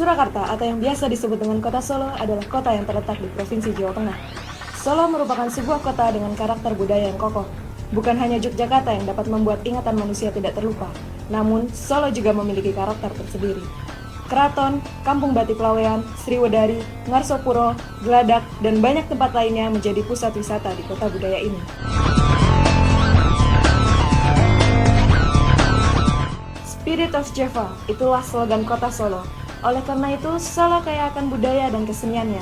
Surakarta atau yang biasa disebut dengan Kota Solo adalah kota yang terletak di Provinsi Jawa Tengah. Solo merupakan sebuah kota dengan karakter budaya yang kokoh. Bukan hanya Yogyakarta yang dapat membuat ingatan manusia tidak terlupa, namun Solo juga memiliki karakter tersendiri. Keraton, Kampung Batik Laweyan, Sriwedari, Ngarsopuro, Geladak, dan banyak tempat lainnya menjadi pusat wisata di kota budaya ini. Spirit of Java, itulah slogan kota Solo. Oleh karena itu, Solo kaya akan budaya dan keseniannya.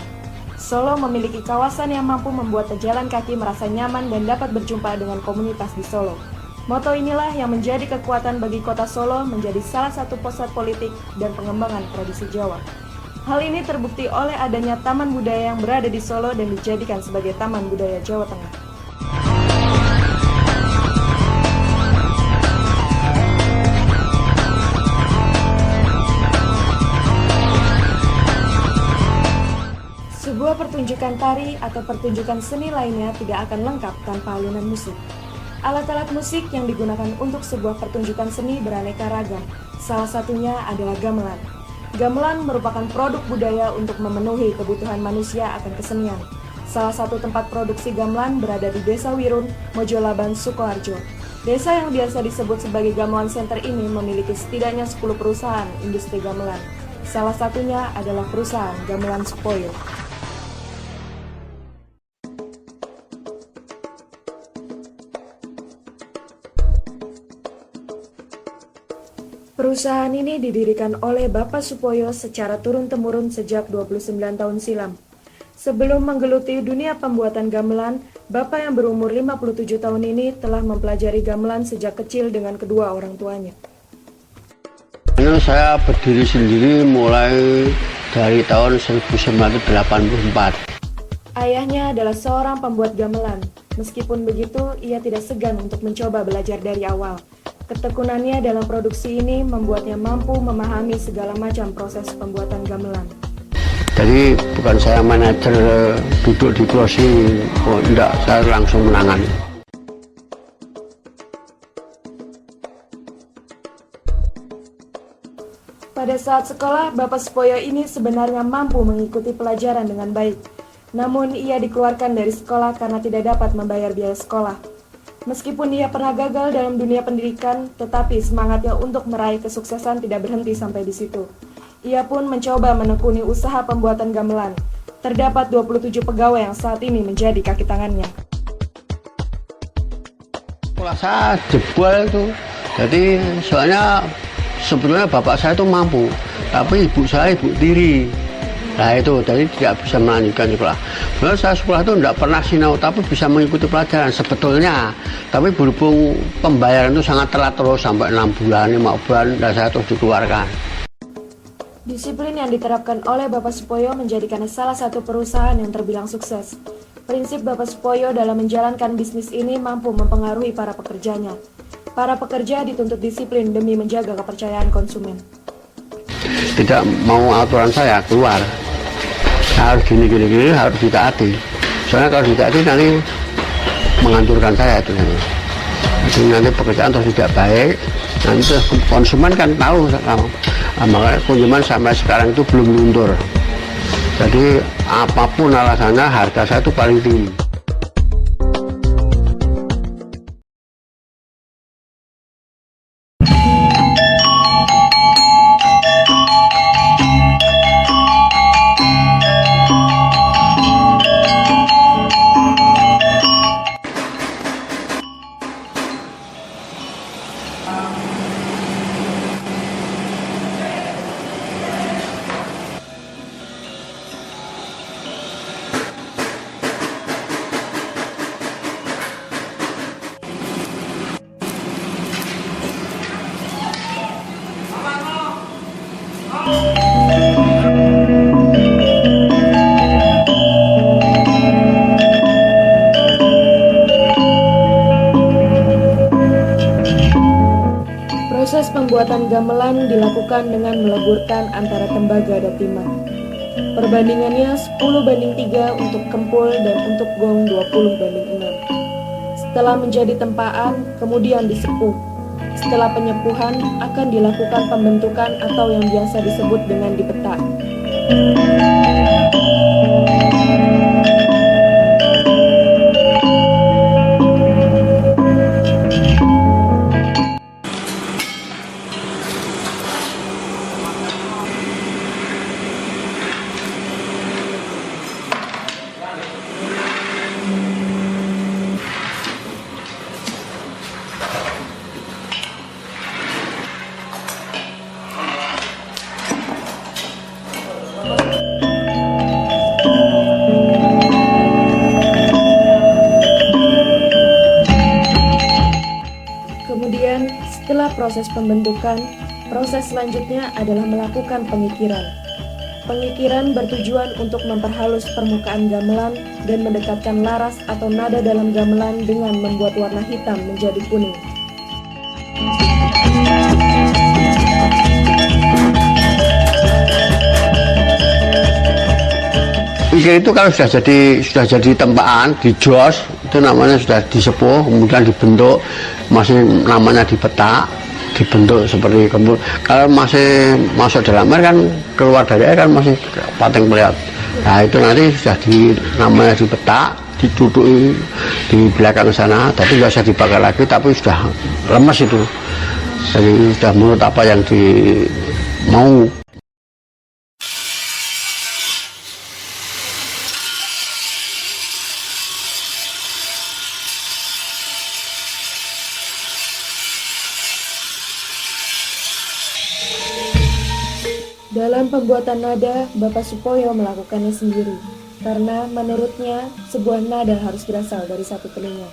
Solo memiliki kawasan yang mampu membuat pejalan kaki merasa nyaman dan dapat berjumpa dengan komunitas di Solo. Moto inilah yang menjadi kekuatan bagi kota Solo menjadi salah satu pusat politik dan pengembangan tradisi Jawa. Hal ini terbukti oleh adanya taman budaya yang berada di Solo dan dijadikan sebagai Taman Budaya Jawa Tengah. Sebuah pertunjukan tari atau pertunjukan seni lainnya tidak akan lengkap tanpa alunan musik. Alat-alat musik yang digunakan untuk sebuah pertunjukan seni beraneka ragam. Salah satunya adalah gamelan. Gamelan merupakan produk budaya untuk memenuhi kebutuhan manusia akan kesenian. Salah satu tempat produksi gamelan berada di Desa Wirun, Mojolaban, Sukoharjo. Desa yang biasa disebut sebagai Gamelan Center ini memiliki setidaknya 10 perusahaan industri gamelan. Salah satunya adalah perusahaan Gamelan Supoyo. Perusahaan ini didirikan oleh Bapak Supoyo secara turun-temurun sejak 29 tahun silam. Sebelum menggeluti dunia pembuatan gamelan, Bapak yang berumur 57 tahun ini telah mempelajari gamelan sejak kecil dengan kedua orang tuanya. Saya berdiri sendiri mulai dari tahun 1984. Ayahnya adalah seorang pembuat gamelan. Meskipun begitu, ia tidak segan untuk mencoba belajar dari awal. Ketekunannya dalam produksi ini membuatnya mampu memahami segala macam proses pembuatan gamelan. Jadi bukan saya manajer duduk di kursi, enggak, saya langsung menangani. Pada saat sekolah, Bapak Supoyo ini sebenarnya mampu mengikuti pelajaran dengan baik. Namun ia dikeluarkan dari sekolah karena tidak dapat membayar biaya sekolah. Meskipun ia pernah gagal dalam dunia pendidikan, tetapi semangatnya untuk meraih kesuksesan tidak berhenti sampai di situ. Ia pun mencoba menekuni usaha pembuatan gamelan. Terdapat 27 pegawai yang saat ini menjadi kaki tangannya. Sekolah saya jebol itu, jadi soalnya sebetulnya bapak saya itu mampu, tapi ibu saya ibu tiri. Nah itu, jadi tidak bisa melanjutkan sekolah. Lalu saya sekolah itu tidak pernah sinau, tapi bisa mengikuti pelajaran sebetulnya. Tapi berhubung pembayaran itu sangat telat terus sampai 6 bulan, 5 bulan, dan saya terus dikeluarkan. Disiplin yang diterapkan oleh Bapak Supoyo menjadikan salah satu perusahaan yang terbilang sukses. Prinsip Bapak Supoyo dalam menjalankan bisnis ini mampu mempengaruhi para pekerjanya. Para pekerja dituntut disiplin demi menjaga kepercayaan konsumen. Tidak mau aturan saya keluar. Harus gini, harus ditaati. Soalnya kalau ditaati nanti menghancurkan saya itu. Jadi nanti pekerjaan terus tidak baik. Nanti konsumen kan tahu. Makanya konsumen sampai sekarang itu belum luntur. Jadi apapun alasannya harga saya itu paling tinggi. Proses pembuatan gamelan dilakukan dengan meleburkan antara tembaga dan timah. Perbandingannya 10:3 untuk kempul dan untuk gong 20:6. Setelah menjadi tempaan, kemudian disepuh. Setelah penyepuhan, akan dilakukan pembentukan atau yang biasa disebut dengan dipetak. Kemudian, setelah proses pembentukan, proses selanjutnya adalah melakukan pengikiran. Pengikiran bertujuan untuk memperhalus permukaan gamelan dan mendekatkan laras atau nada dalam gamelan dengan membuat warna hitam menjadi kuning. Pikir itu kalau sudah jadi tempaan, dijos, itu namanya sudah disepuh, kemudian dibentuk, masih namanya dipetak, dibentuk seperti kembul. Kalau masih masuk dalam air kan, keluar dari air kan masih pateng melihat. Nah itu nanti sudah namanya dipetak, ditutupi di belakang sana, tapi nggak usah dibakar lagi, tapi sudah lemes itu. Jadi sudah menurut apa yang mau. Dalam pembuatan nada, Bapak Supoyo melakukannya sendiri, karena menurutnya sebuah nada harus berasal dari satu telinga.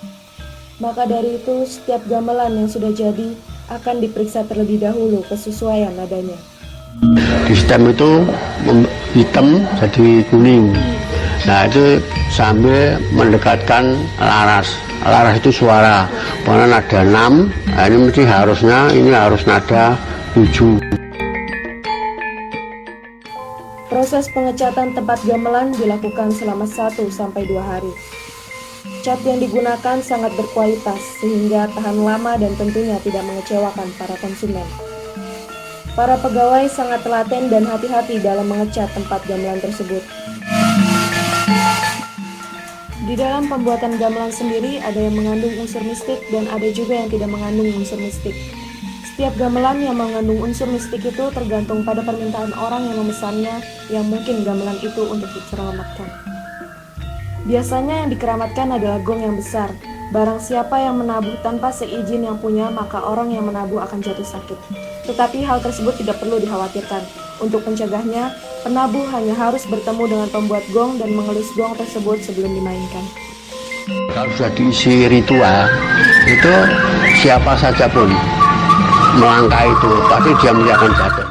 Maka dari itu, setiap gamelan yang sudah jadi akan diperiksa terlebih dahulu kesesuaian nadanya. Di stem itu hitam jadi kuning. Nah itu sambil mendekatkan laras. Laras itu suara. Pokoknya nada 6, nah ini mesti harusnya ini harus nada 7. Proses pengecatan tempat gamelan dilakukan selama 1-2 hari. Cat yang digunakan sangat berkualitas sehingga tahan lama dan tentunya tidak mengecewakan para konsumen. Para pegawai sangat telaten dan hati-hati dalam mengecat tempat gamelan tersebut. Di dalam pembuatan gamelan sendiri ada yang mengandung unsur mistik dan ada juga yang tidak mengandung unsur mistik. Setiap gamelan yang mengandung unsur mistik itu tergantung pada permintaan orang yang memesannya, yang mungkin gamelan itu untuk dikeramatkan. Biasanya yang dikeramatkan adalah gong yang besar. Barang siapa yang menabuh tanpa seizin yang punya, maka orang yang menabuh akan jatuh sakit. Tetapi hal tersebut tidak perlu dikhawatirkan. Untuk mencegahnya, penabuh hanya harus bertemu dengan pembuat gong dan mengelus gong tersebut sebelum dimainkan. Kalau sudah diisi ritual, itu siapa saja pun melangkah itu pasti dia akan jatuh.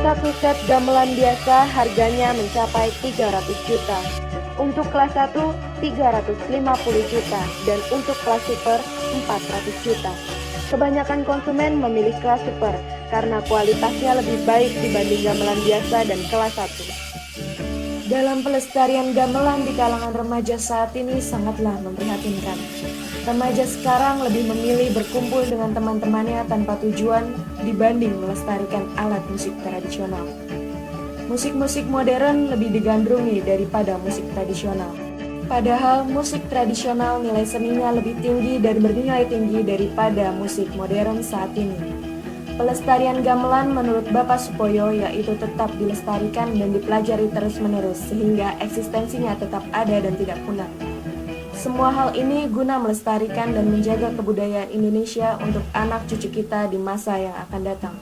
Satu set gamelan biasa harganya mencapai 300 juta. Untuk kelas 1 350 juta dan untuk kelas super 400 juta. Kebanyakan konsumen memilih kelas super karena kualitasnya lebih baik dibanding gamelan biasa dan kelas 1. Dalam pelestarian gamelan di kalangan remaja saat ini sangatlah memprihatinkan. Remaja sekarang lebih memilih berkumpul dengan teman-temannya tanpa tujuan dibanding melestarikan alat musik tradisional. Musik-musik modern lebih digandrungi daripada musik tradisional. Padahal musik tradisional nilai seninya lebih tinggi dan bernilai tinggi daripada musik modern saat ini. Pelestarian gamelan menurut Bapak Supoyo yaitu tetap dilestarikan dan dipelajari terus-menerus sehingga eksistensinya tetap ada dan tidak punah. Semua hal ini guna melestarikan dan menjaga kebudayaan Indonesia untuk anak cucu kita di masa yang akan datang.